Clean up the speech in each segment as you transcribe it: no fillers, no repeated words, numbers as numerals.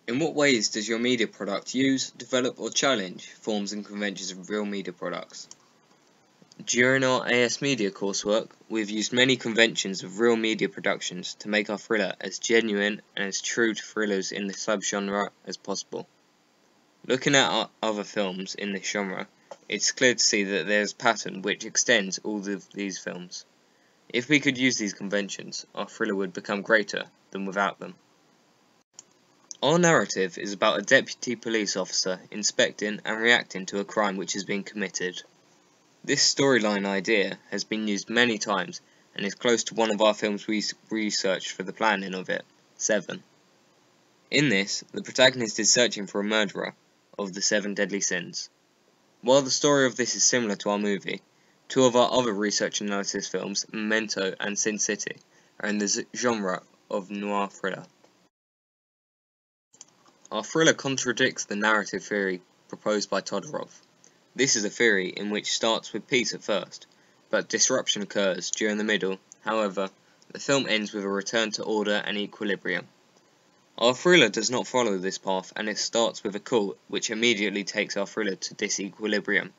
In what ways does your media product use, develop or challenge forms and conventions of real media products? During our AS Media coursework, we have used many conventions of real media productions to make our thriller as genuine and as true to thrillers in the subgenre as possible. Looking at our other films in this genre, it's clear to see that there is a pattern which extends all of these films. If we could use these conventions, our thriller would become greater than without them. Our narrative is about a deputy police officer inspecting and reacting to a crime which has been committed. This storyline idea has been used many times and is close to one of our films we researched for the planning of it, Seven. In this, the protagonist is searching for a murderer of the 7 deadly sins. While the story of this is similar to our movie, 2 of our other research analysis films, Memento and Sin City, are in the genre of noir thriller. Our thriller contradicts the narrative theory proposed by Todorov. This is a theory in which starts with peace at first, but disruption occurs during the middle. However, the film ends with a return to order and equilibrium. Our thriller does not follow this path, and it starts with a call which immediately takes our thriller to disequilibrium.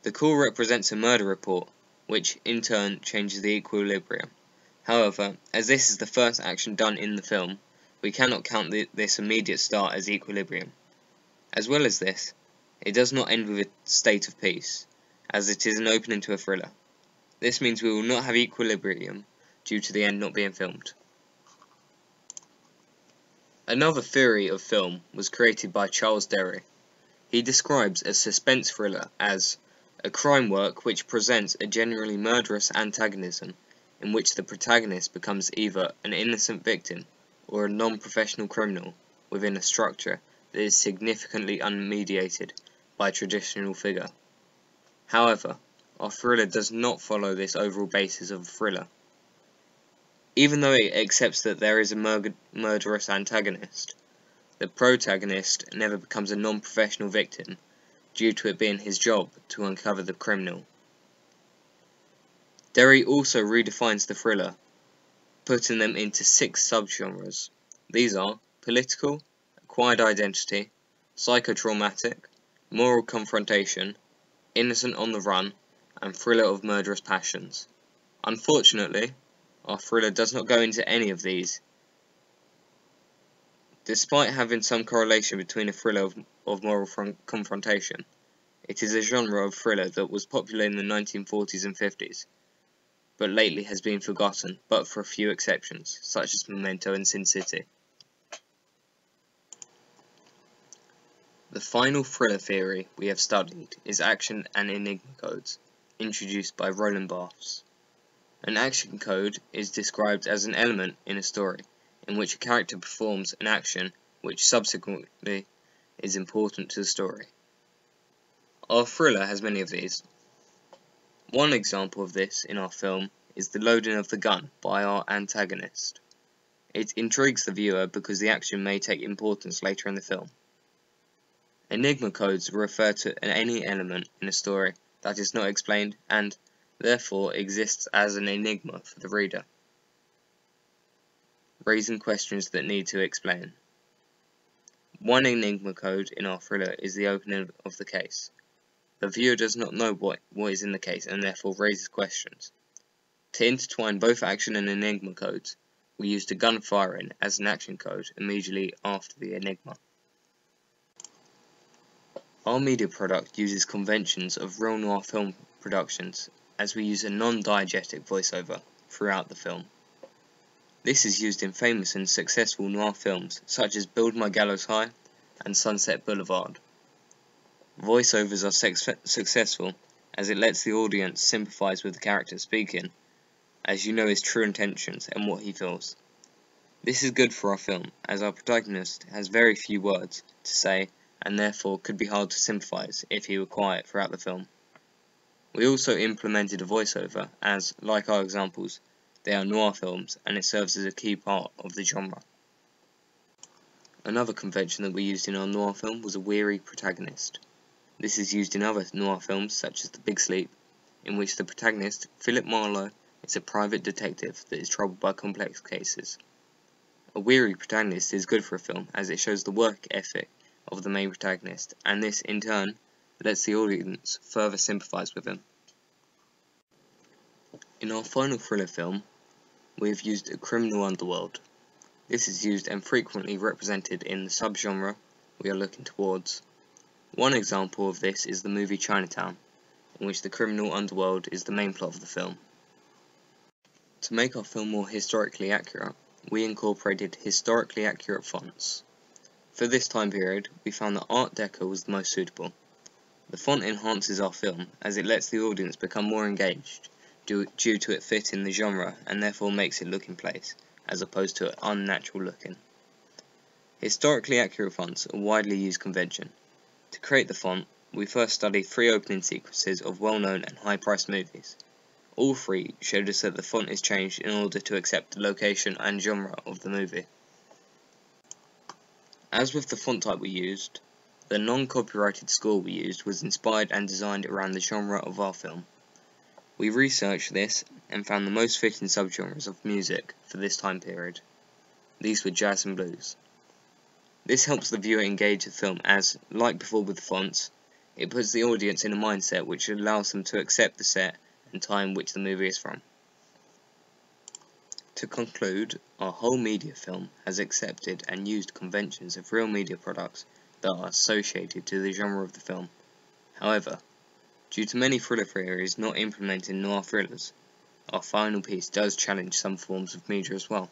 The call represents a murder report, which in turn changes the equilibrium. However, as this is the first action done in the film, we cannot count this immediate start as equilibrium. As well as this, it does not end with a state of peace, as it is an opening to a thriller. This means we will not have equilibrium due to the end not being filmed. Another theory of film was created by Charles Derry. He describes a suspense thriller as a crime work which presents a generally murderous antagonism in which the protagonist becomes either an innocent victim or a non-professional criminal within a structure that is significantly unmediated by a traditional figure. However, our thriller does not follow this overall basis of a thriller. Even though it accepts that there is a murderous antagonist, the protagonist never becomes a non-professional victim due to it being his job to uncover the criminal. Derry also redefines the thriller, putting them into 6 subgenres. These are political, acquired identity, psychotraumatic, moral confrontation, innocent on the run, and thriller of murderous passions. Unfortunately, our thriller does not go into any of these. Despite having some correlation between a thriller of moral confrontation, it is a genre of thriller that was popular in the 1940s and 50s, but lately has been forgotten, but for a few exceptions, such as Memento and Sin City. The final thriller theory we have studied is action and enigma codes, introduced by Roland Barthes. An action code is described as an element in a story, in which a character performs an action which subsequently is important to the story. Our thriller has many of these. One example of this in our film is the loading of the gun by our antagonist. It intrigues the viewer because the action may take importance later in the film. Enigma codes refer to any element in a story that is not explained and, therefore, exists as an enigma for the reader, raising questions that need to explain. One enigma code in our thriller is the opening of the case. The viewer does not know what is in the case and therefore raises questions. To intertwine both action and enigma codes, we used a gun firing as an action code immediately after the enigma. Our media product uses conventions of real noir film productions, as we use a non-diegetic voiceover throughout the film. This is used in famous and successful noir films such as Build My Gallows High and Sunset Boulevard. Voiceovers are successful as it lets the audience sympathise with the character speaking, as you know his true intentions and what he feels. This is good for our film, as our protagonist has very few words to say and therefore could be hard to sympathise if he were quiet throughout the film. We also implemented a voiceover as, like our examples, they are noir films and it serves as a key part of the genre. Another convention that we used in our noir film was a weary protagonist. This is used in other noir films such as The Big Sleep, in which the protagonist, Philip Marlowe, is a private detective that is troubled by complex cases. A weary protagonist is good for a film as it shows the work ethic of the main protagonist, and this in turn lets the audience further sympathise with him. In our final thriller film, we have used a criminal underworld. This is used and frequently represented in the subgenre we are looking towards. One example of this is the movie Chinatown, in which the criminal underworld is the main plot of the film. To make our film more historically accurate, we incorporated historically accurate fonts. For this time period, we found that Art Deco was the most suitable. The font enhances our film as it lets the audience become more engaged due to it fitting the genre and therefore makes it look in place, as opposed to unnatural looking. Historically accurate fonts are a widely used convention. To create the font, we first studied 3 opening sequences of well-known and high-priced movies. All 3 showed us that the font is changed in order to accept the location and genre of the movie. As with the font type we used, the non-copyrighted score we used was inspired and designed around the genre of our film. We researched this and found the most fitting subgenres of music for this time period. These were jazz and blues. This helps the viewer engage the film as, like before with the fonts, it puts the audience in a mindset which allows them to accept the set and time which the movie is from. To conclude, our whole media film has accepted and used conventions of real media products that are associated to the genre of the film. However, due to many thriller theories not implemented in noir thrillers, our final piece does challenge some forms of media as well.